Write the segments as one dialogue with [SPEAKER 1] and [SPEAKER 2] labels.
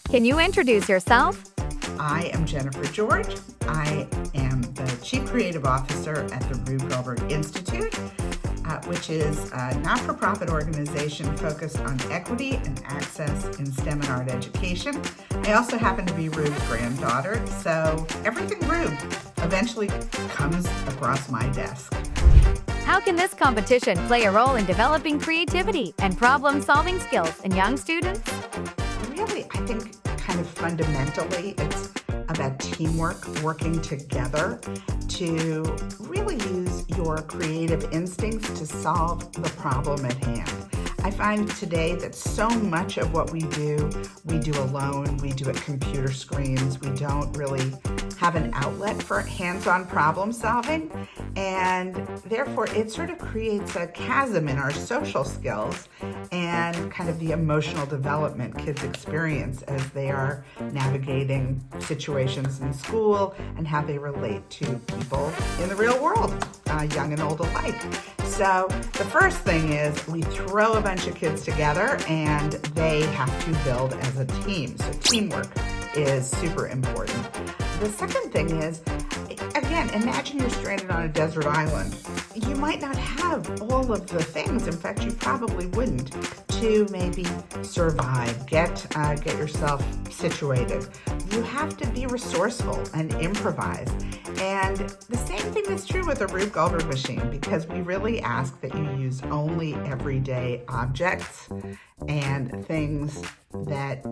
[SPEAKER 1] Can you introduce yourself?
[SPEAKER 2] I am Jennifer George. I am the Chief Creative Officer at the Rube Goldberg Institute, which is a not-for-profit organization focused on equity and access in STEM and art education. I also happen to be Rube's granddaughter, so everything Rube eventually comes across my desk.
[SPEAKER 1] How can this competition play a role in developing creativity and problem-solving skills in young students?
[SPEAKER 2] Really, I think kind of fundamentally, it's about teamwork, working together to really use your creative instincts to solve the problem at hand. I find today that so much of what we do alone. We do at computer screens. We don't really have an outlet for hands-on problem solving, and therefore it sort of creates a chasm in our social skills and kind of the emotional development kids experience as they are navigating situations in school and how they relate to people in the real world, young and old alike. So the first thing is we throw a bunch of kids together and they have to build as a team. So teamwork is super important. The second thing is, again, imagine you're stranded on a desert island. You might not have all of the things, in fact, you probably wouldn't, to maybe survive, get yourself situated. You have to be resourceful and improvise. And the same thing is true with the Rube Goldberg machine, because we really ask that you use only everyday objects and things that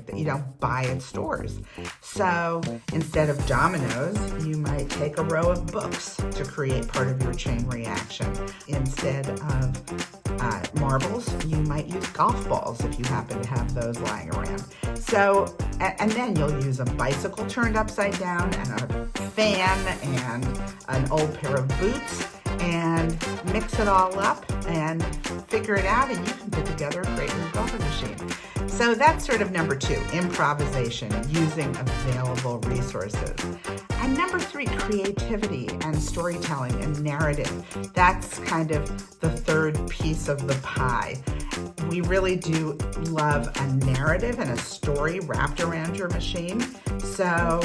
[SPEAKER 2] that you don't buy at stores. So instead of dominoes, you might take a row of books to create part of your chain reaction. Instead of marbles, you might use golf balls if you happen to have those lying around. So, and then you'll use a bicycle turned upside down and a fan and an old pair of boots and mix it all up and figure it out, and you can put together a great Rube Goldberg machine. So that's sort of number 2, improvisation, using available resources. And number 3, creativity and storytelling and narrative. That's kind of the third piece of the pie. We really do love a narrative and a story wrapped around your machine. So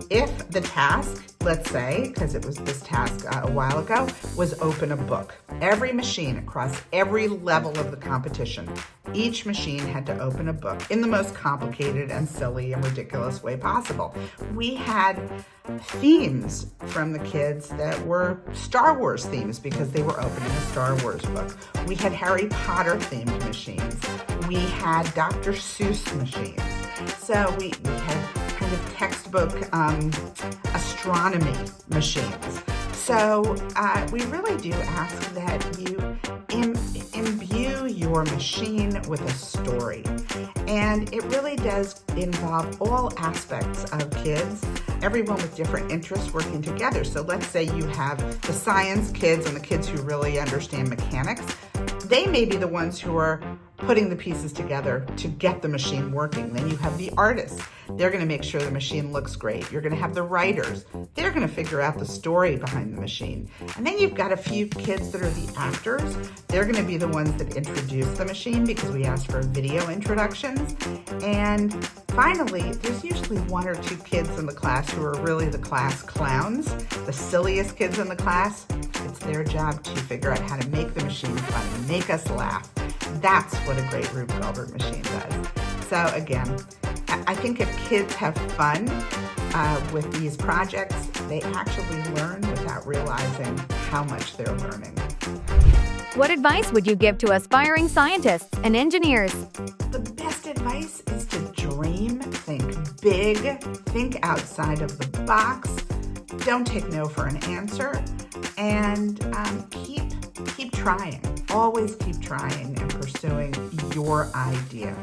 [SPEAKER 2] if the task, let's say, because it was this task a while ago, was open a book. Every machine across every level of the competition, each machine had to open a book in the most complicated and silly and ridiculous way possible. We had themes from the kids that were Star Wars themes because they were opening a Star Wars book. We had Harry Potter themed machines. We had Dr. Seuss machines. So we had kind of textbook astronomy machines. So we really do ask that you imbue your machine with a story. And it really does involve all aspects of kids, everyone with different interests working together. So let's say you have the science kids and the kids who really understand mechanics. They may be the ones who are putting the pieces together to get the machine working. Then you have the artists. They're going to make sure the machine looks great. You're going to have the writers. They're going to figure out the story behind the machine. And then you've got a few kids that are the actors. They're going to be the ones that introduce the machine because we asked for video introductions. And finally, there's usually 1 or 2 kids in the class who are really the class clowns, the silliest kids in the class. It's their job to figure out how to make the machine funny, make us laugh. That's what a great Rube Goldberg machine does. So again, I think if kids have fun with these projects, they actually learn without realizing how much they're learning.
[SPEAKER 1] What advice would you give to aspiring scientists and engineers?
[SPEAKER 2] The best advice is to dream, think big, think outside of the box, don't take no for an answer, and keep trying. Always keep trying and pursuing your idea.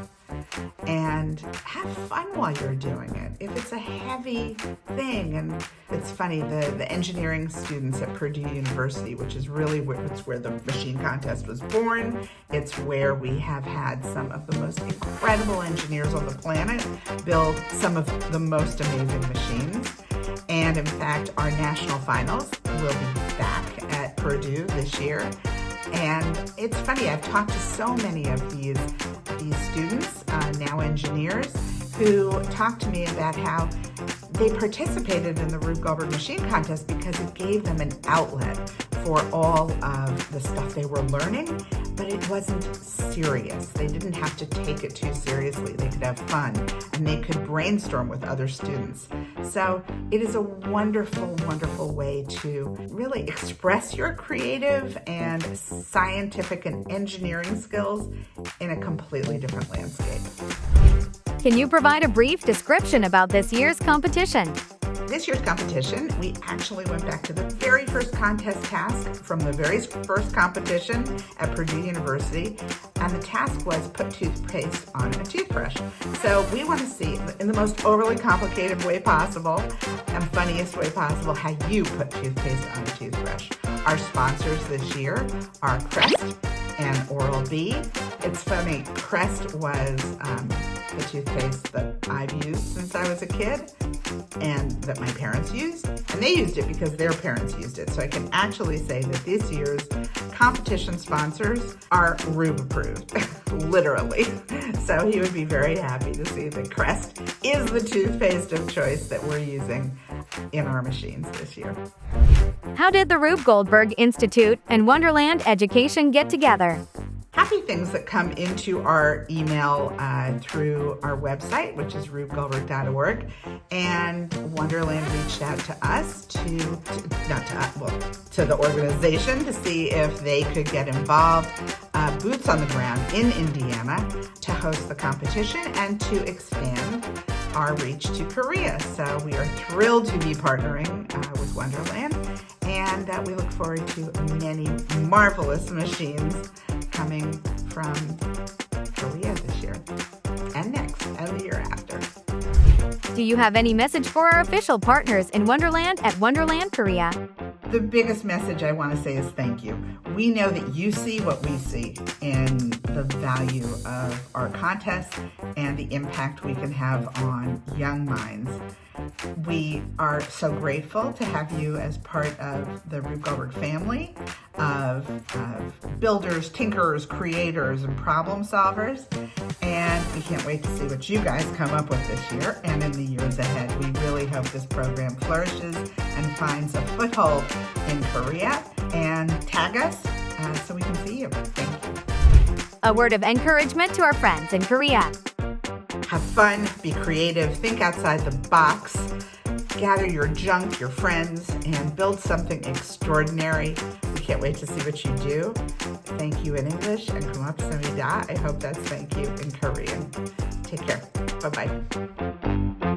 [SPEAKER 2] And have fun while you're doing it. If it's a heavy thing, and it's funny, the engineering students at Purdue University, which is really where the machine contest was born. It's where we have had some of the most incredible engineers on the planet build some of the most amazing machines. And in fact, our national finals will be back at Purdue this year. And it's funny, I've talked to so many of these students, now engineers, who talk to me about how they participated in the Rube Goldberg Machine Contest because it gave them an outlet for all of the stuff they were learning, but it wasn't serious. They didn't have to take it too seriously. They could have fun and they could brainstorm with other students. So it is a wonderful, wonderful way to really express your creative and scientific and engineering skills in a completely different landscape.
[SPEAKER 1] Can you provide a brief description about this year's competition?
[SPEAKER 2] This year's competition, we actually went back to the very first contest task from the very first competition at Purdue University, and the task was put toothpaste on a toothbrush. So we want to see, in the most overly complicated way possible and funniest way possible, how you put toothpaste on a toothbrush. Our sponsors this year are Crest and Oral-B. It's funny, Crest was the toothpaste that I've used since I was a kid and that my parents used, and they used it because their parents used it. So I can actually say that this year's competition sponsors are Rube approved, literally. So he would be very happy to see that Crest is the toothpaste of choice that we're using in our machines this year.
[SPEAKER 1] How did the Rube Goldberg Institute and Wonderland Education get together?
[SPEAKER 2] Happy things that come into our email through our website, which is rubegoldberg.org, and Wonderland reached out to us to the organization to see if they could get involved, boots on the ground in Indiana, to host the competition and to expand our reach to Korea. So we are thrilled to be partnering with Wonderland, and we look forward to many marvelous machines coming from Korea this year and next and the year after.
[SPEAKER 1] Do you have any message for our official partners in Wonderland at Wonderland Korea?
[SPEAKER 2] The biggest message I want to say is thank you. We know that you see what we see in the value of our contest and the impact we can have on young minds. We are so grateful to have you as part of the Rube Goldberg family of builders, tinkerers, creators, and problem solvers. And we can't wait to see what you guys come up with this year and in the years ahead. We really hope this program flourishes and finds a foothold in Korea, and tag us so we can see you. Thank you.
[SPEAKER 1] A word of encouragement to our friends in Korea.
[SPEAKER 2] Have fun, be creative, think outside the box, gather your junk, your friends, and build something extraordinary. We can't wait to see what you do. Thank you in English and 고맙습니다. I hope that's thank you in Korean. Take care. Bye-bye.